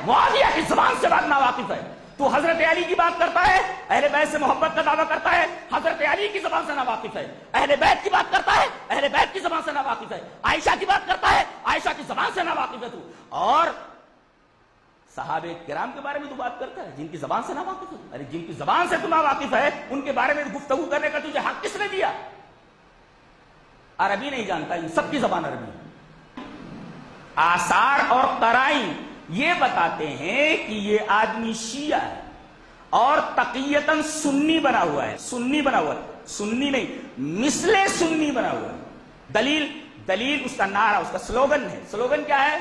معاویہ کی زبان سے بات ناواقف ہے. تو حضرت علی کی بات کرتا ہے، اہل بیت سے محبت کا دعویٰ کرتا ہے، حضرت علی کی زبان سے ناواقف ہے. اہل بیت کی بات کرتا ہے، اہل بیت کی زبان سے ناواقف ہے. عائشہ کی بات کرتا ہے، عائشہ کی زبان سے ناواقف ہے تو. اور صحابہ کرام کے بارے میں تو بات کرتا ہے جن کی زبان سے ناواقف ہے. ارے جن کی زبان سے تو ناواقف ہے ان کے بارے میں گفتگو کرنے کا تجھے حق کس نے دیا؟ عربی نہیں جانتا، ان سب کی زبان عربی ہے. آثار اور قرائن یہ بتاتے ہیں کہ یہ آدمی شیعہ ہے اور تقیتاً سنی بنا ہوا ہے. سنی بنا ہوا ہے، سنی نہیں، مثل سنی بنا ہوا ہے. دلیل اس کا نعرہ، اس کا سلوگن ہے. سلوگن کیا ہے؟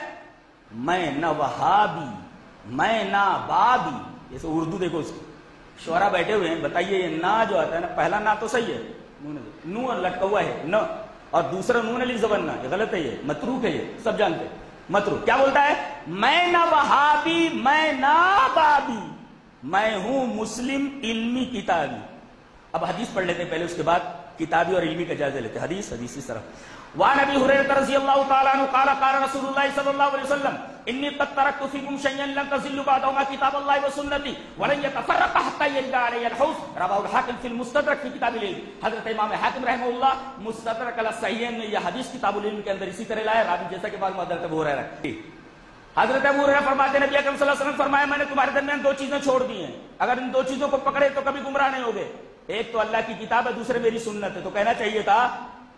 میں نہ وہابی، میں نہ بابی. جیسے اردو دیکھو، اس شعرا بیٹھے ہوئے ہیں، بتائیے یہ نا جو آتا ہے نا، پہلا نا تو صحیح ہے، نو لٹکا ہوا ہے نہ، اور دوسرا نون علی زبان نہ، یہ غلط ہے، یہ متروک ہے، یہ سب جانتے ہیں. متروک کیا بولتا ہے؟ میں نہ وہابی، میں نہ بابی، میں ہوں مسلم علمی کتابی. اب حدیث پڑھ لیتے ہیں پہلے، اس کے بعد کتابی اور علمی کا جائزہ لیتے ہیں. حدیث اس طرح. وعن ابی ہریرہ رضی اللہ تعالی عنہ قال قال رسول اللہ صلی اللہ علیہ وسلم انی قد ترکت فیکم شیئا لن تضلوا بعدهما کتاب اللہ وسنتی ولن یتفرق حتى یرد علی الحوض. رواه الحاکم فی المستدرک فی کتاب العلم. حضرت امام حاکم رحمہ اللہ مستدرک علی الصحیحین میں یہ حدیث کتاب العلم کے اندر اسی طرح لایا. راوی جیسا کہ بعد میں حضرت ابو ہریرہ. حضرت ابو ہریرہ فرماتے ہیں نبی اکرم صلی اللہ علیہ وسلم فرمایا میں نے تمہارے درمیان دو چیزیں چھوڑ دی ہیں، اگر ان دو چیزوں کو پکڑے تو کبھی گمراہ نہیں ہوگے. ایک تو اللہ کی کتاب ہے، دوسرے میری سنت ہے. تو کہنا چاہیے تھا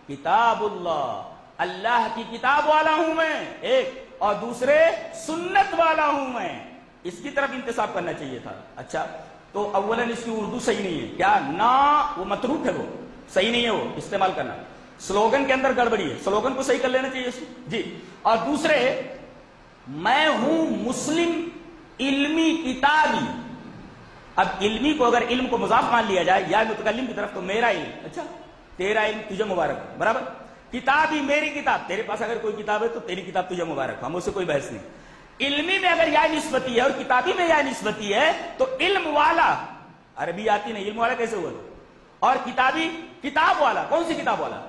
کتاب اللہ، اللہ کی کتاب والا ہوں میں ایک، اور دوسرے سنت والا ہوں میں. اس کی طرف انتساب کرنا چاہیے تھا. اچھا تو اولا اس کی اردو صحیح نہیں ہے. کیا نا وہ متروک ہے، وہ صحیح نہیں ہے وہ استعمال کرنا. سلوگن کے اندر گڑبڑی ہے، سلوگن کو صحیح کر لینا چاہیے جی. اور دوسرے میں ہوں مسلم علمی کتابی. اب علمی کو اگر علم کو مضاف مان لیا جائے یا متکلم کی طرف تو میرا علم، اچھا تیرا علم تجھے مبارک، برابر. کتابی میری کتاب، تیرے پاس اگر کوئی کتاب ہے تو تیری کتاب تجھے مبارک، ہم اس سے کوئی بحث نہیں. علمی میں اگر یا نسبتی ہے اور کتابی میں یا نسبتی ہے تو علم والا، عربی آتی نہیں، علم والا کیسے ہوا؟ اور کتابی کتاب والا. کون سی کتاب والا؟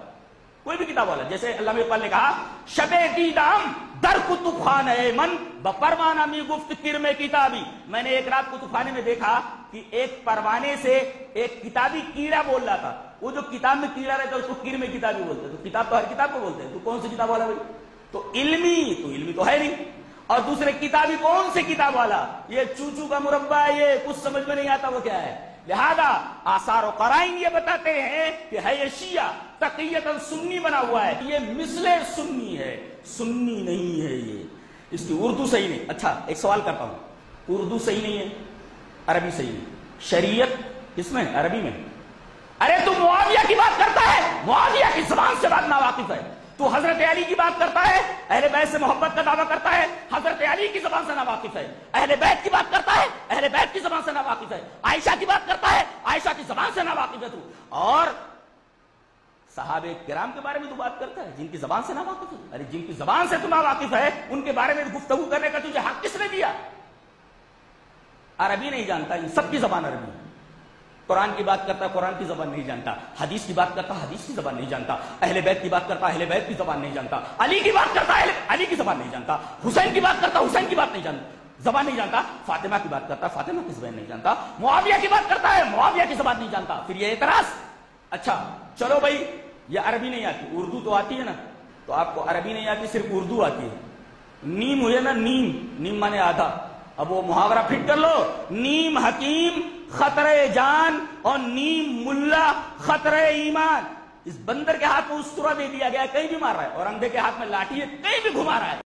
کوئی بھی کتاب والا. جیسے علامہ اقبال نے کہا شب دیدام در کتب خانہ من بپروانہ می گفت کرم کتابی. میں نے ایک رات کتب خانے میں دیکھا کہ ایک پروانے سے ایک کتابی کیڑا بول رہا تھا. وہ جو کتاب میں کیڑا رہتا ہے اس کو کرم کتابی بولتے ہیں. تو کتاب تو ہر کتاب کو بولتے ہیں. تو کون سی کتاب والا بھائی؟ تو علمی تو ہے نہیں. اور دوسرے کتابی کون سے کتاب والا؟ یہ چوچو کا مربع ہے، یہ کچھ سمجھ میں نہیں آتا وہ کیا ہے. لہذا آثار و قرائن یہ بتاتے ہیں کہ ہے یہ شیعہ تقیتاً سنی بنا ہوا ہے، یہ مثل سنی ہے، سنی نہیں ہے. یہ اس کی اردو صحیح نہیں. اچھا ایک سوال کرتا ہوں، اردو صحیح نہیں ہے، عربی صحیح نہیں، شریعت کس میں؟ عربی میں. ارے تو معاویہ کی بات کرتا ہے، معاویہ کی زبان سے بات ناواقف ہے. تو حضرت علی کی بات کرتا ہے، اہل بیت سے محبت کا دعویٰ کرتا ہے، حضرت علی کی زبان سے ناواقف ہے. اہل بیت کی بات کرتا ہے، اہل بیت کی زبان سے ناواقف ہے. عائشہ کی بات کرتا ہے، عائشہ کی زبان سے ناواقف ہے تو. اور صحابہ کرام کے بارے میں تو بات کرتا ہے جن کی زبان سے ناواقف ہے. ارے جن کی زبان سے تو ناواقف ہے ان کے بارے میں گفتگو کرنے کا تجھے حق کس نے دیا؟ عربی نہیں جانتا، ان سب کی زبان عربی ہے. قرآن کی بات کرتا ہے، قرآن کی زبان نہیں جانتا. حدیث کی بات کرتا ہے، حدیث کی زبان نہیں جانتا. اہل بیت کی بات کرتا ہے، اہل بیت کی زبان نہیں جانتا. علی کی بات کرتا ہے، علی کی زبان نہیں جانتا. حسین کی بات کرتا ہے، حسین کی بات نہیں جانتا، زبان نہیں جانتا. فاطمہ کی بات کرتا ہے، فاطمہ کی زبان نہیں جانتا. معاویہ کی بات کرتا ہے، معاویہ کی زبان نہیں جانتا. پھر یہ اعتراض. اچھا چلو بھائی یہ عربی نہیں آتی، اردو تو آتی ہے نا. تو آپ کو عربی نہیں آتی، صرف اردو آتی ہے. نیم ہوئے نا، نیم مانے آدھا. اب وہ محاورہ فٹ کر لو، نیم حکیم خطرے جان اور نیم ملا خطرے ایمان. اس بندر کے ہاتھ میں اسطورہ دے دیا گیا ہے، کہیں بھی مار رہا ہے، اور اندھے کے ہاتھ میں لاٹھی ہے، کہیں بھی گھما رہا ہے.